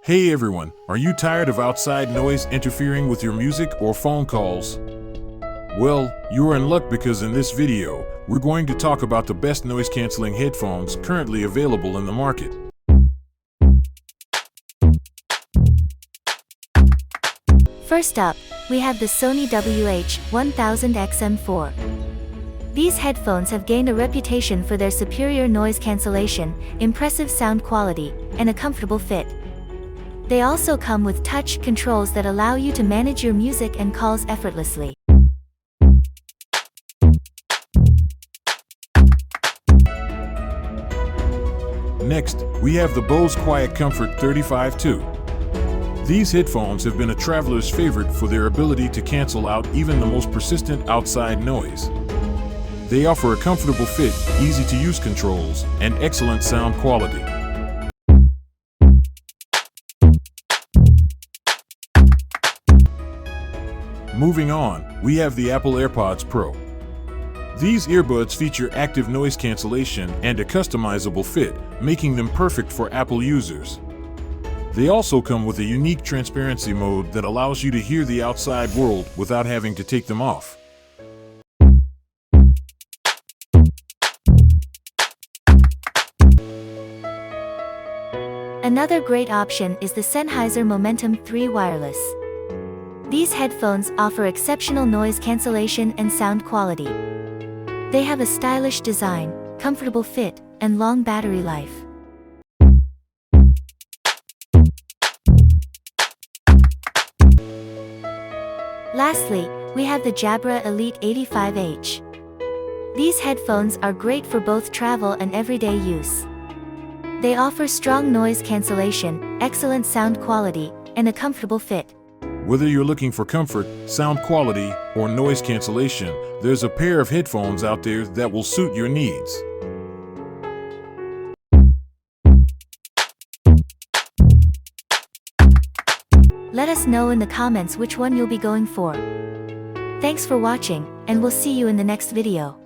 Hey everyone, are you tired of outside noise interfering with your music or phone calls? Well, you're in luck because in this video, we're going to talk about the best noise-canceling headphones currently available in the market. First up, we have the Sony WH-1000XM4. These headphones have gained a reputation for their superior noise cancellation, impressive sound quality, and a comfortable fit. They also come with touch controls that allow you to manage your music and calls effortlessly. Next, we have the Bose Quiet Comfort 35-2. These headphones have been a traveler's favorite for their ability to cancel out even the most persistent outside noise. They offer a comfortable fit, easy-to-use controls, and excellent sound quality. Moving on, we have the Apple AirPods Pro. These earbuds feature active noise cancellation and a customizable fit, making them perfect for Apple users. They also come with a unique transparency mode that allows you to hear the outside world without having to take them off. Another great option is the Sennheiser Momentum 3 Wireless. These headphones offer exceptional noise cancellation and sound quality. They have a stylish design, comfortable fit, and long battery life. Lastly, we have the Jabra Elite 85H. These headphones are great for both travel and everyday use. They offer strong noise cancellation, excellent sound quality, and a comfortable fit. Whether you're looking for comfort, sound quality, or noise cancellation, there's a pair of headphones out there that will suit your needs. Let us know in the comments which one you'll be going for. Thanks for watching, and we'll see you in the next video.